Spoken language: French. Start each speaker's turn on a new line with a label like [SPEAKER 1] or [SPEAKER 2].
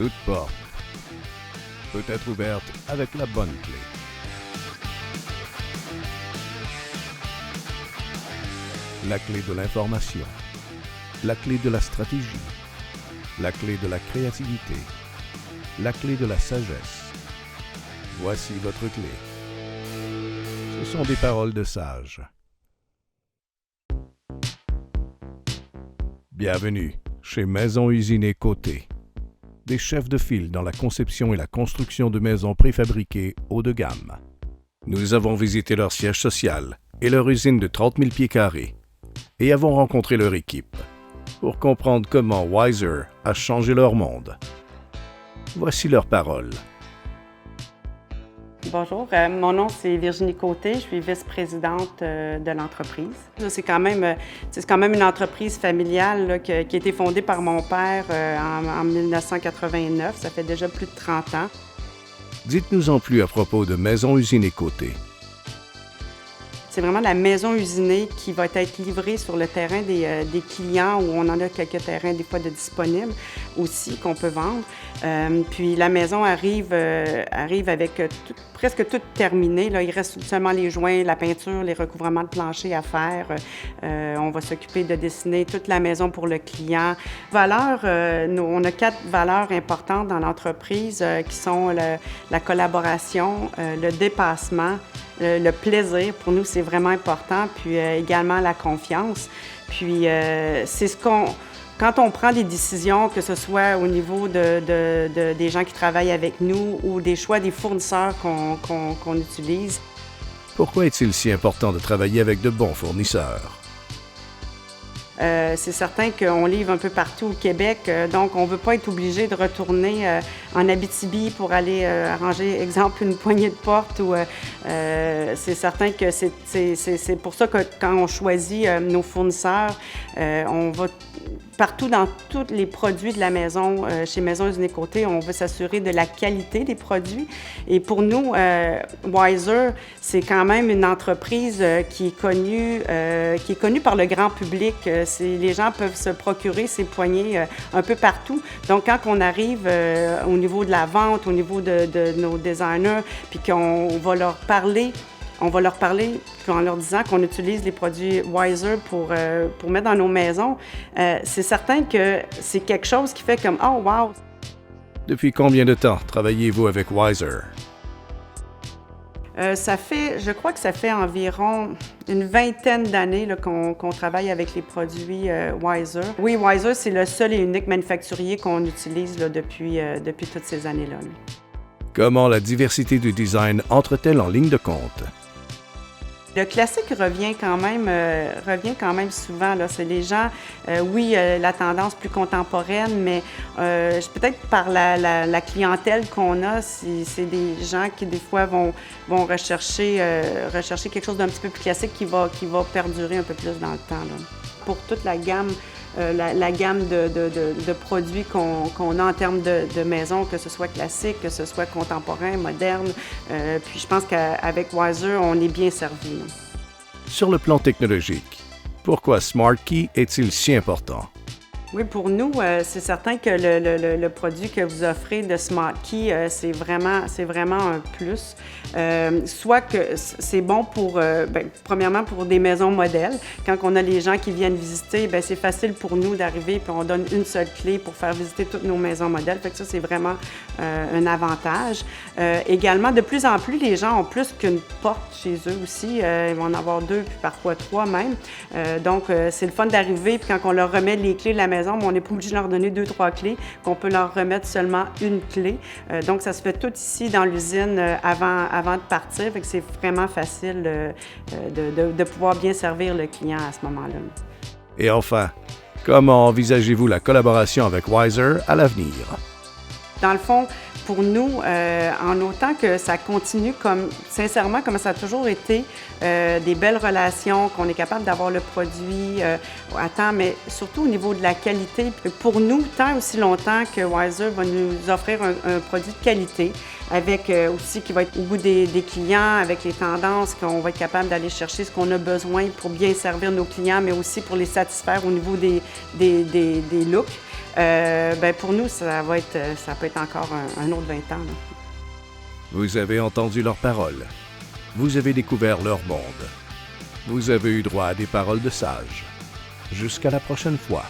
[SPEAKER 1] Toute porte peut être ouverte avec la bonne clé. La clé de l'information, la clé de la stratégie, la clé de la créativité, la clé de la sagesse. Voici votre clé. Ce sont des paroles de sages. Bienvenue chez Maison Usinée Côté. Des chefs de file dans la conception et la construction de maisons préfabriquées haut de gamme. Nous avons visité leur siège social et leur usine de 30 000 pieds carrés et avons rencontré leur équipe pour comprendre comment Wiser a changé leur monde. Voici leurs paroles.
[SPEAKER 2] Bonjour, mon nom c'est Virginie Côté, je suis vice-présidente de l'entreprise. C'est quand même une entreprise familiale là, qui a été fondée par mon père en 1989, ça fait déjà plus de 30 ans.
[SPEAKER 1] Dites-nous en plus à propos de Maison Usinée Côté.
[SPEAKER 2] C'est vraiment la maison usinée qui va être livrée sur le terrain des clients où on en a quelques terrains des fois de disponibles aussi qu'on peut vendre. Puis la maison arrive avec presque tout terminé. Là, il reste seulement les joints, la peinture, les recouvrements de plancher à faire. On va s'occuper de dessiner toute la maison pour le client. On a 4 valeurs importantes dans l'entreprise qui sont la collaboration, le dépassement, le plaisir. Pour nous, c'est vraiment important. Puis également la confiance. Puis c'est ce qu'on... Quand on prend des décisions, que ce soit au niveau des gens qui travaillent avec nous ou des choix des fournisseurs qu'on utilise.
[SPEAKER 1] Pourquoi est-il si important de travailler avec de bons fournisseurs?
[SPEAKER 2] C'est certain qu'on livre un peu partout au Québec, donc on ne veut pas être obligé de retourner en Abitibi pour aller arranger, exemple, une poignée de porte. C'est certain que c'est pour ça que quand on choisit nos fournisseurs, on va partout dans tous les produits de la maison, chez Maison Usinée Côté, on veut s'assurer de la qualité des produits. Et pour nous, Wiser, c'est quand même une entreprise qui est connue par le grand public. Les gens peuvent se procurer ces poignées un peu partout. Donc, quand on arrive au niveau de la vente, au niveau de nos designers, puis qu'on va leur parler en leur disant qu'on utilise les produits Wiser pour mettre dans nos maisons, c'est certain que c'est quelque chose qui fait comme « Oh, wow! »
[SPEAKER 1] Depuis combien de temps travaillez-vous avec Wiser?
[SPEAKER 2] Je crois que ça fait environ une vingtaine d'années là, qu'on travaille avec les produits Wiser. Oui, Wiser, c'est le seul et unique manufacturier qu'on utilise là, depuis toutes ces années-là.
[SPEAKER 1] Comment la diversité du design entre-t-elle en ligne de compte?
[SPEAKER 2] Le classique revient quand même souvent. Là. C'est les gens, la tendance plus contemporaine, mais peut-être par la clientèle qu'on a, c'est des gens qui des fois vont rechercher quelque chose d'un petit peu plus classique qui va perdurer un peu plus dans le temps. Là. Pour toute la gamme, la gamme de produits qu'on a en termes de maison, que ce soit classique, que ce soit contemporain, moderne. Puis je pense qu'avec Wiser, on est bien servi.
[SPEAKER 1] Sur le plan technologique, pourquoi SmartKey est-il si important?
[SPEAKER 2] Oui, pour nous, c'est certain que le produit que vous offrez de SmartKey, c'est vraiment un plus. Soit que c'est bon pour, premièrement, pour des maisons modèles. Quand on a les gens qui viennent visiter, c'est facile pour nous d'arriver puis on donne une seule clé pour faire visiter toutes nos maisons modèles. Fait que ça, c'est vraiment un avantage. Également, de plus en plus, les gens ont plus qu'une porte chez eux aussi. Ils vont en avoir 2 puis parfois 3 même. Donc, c'est le fun d'arriver puis quand on leur remet les clés de la maison, mais on n'est pas obligé de leur donner 2-3 clés, qu'on peut leur remettre seulement une clé. Donc, ça se fait tout ici dans l'usine avant de partir. Fait que c'est vraiment facile de pouvoir bien servir le client à ce moment-là.
[SPEAKER 1] Et enfin, comment envisagez-vous la collaboration avec Wiser à l'avenir?
[SPEAKER 2] Dans le fond, pour nous, en autant que ça continue sincèrement, comme ça a toujours été, des belles relations, qu'on est capable d'avoir le produit à temps, mais surtout au niveau de la qualité. Pour nous, tant aussi longtemps que Wiser va nous offrir un produit de qualité, avec aussi qui va être au goût des clients, avec les tendances, qu'on va être capable d'aller chercher ce qu'on a besoin pour bien servir nos clients, mais aussi pour les satisfaire au niveau des looks. Pour nous, ça peut être encore un autre 20 ans. Là.
[SPEAKER 1] Vous avez entendu leurs paroles. Vous avez découvert leur monde. Vous avez eu droit à des paroles de sages. Jusqu'à la prochaine fois.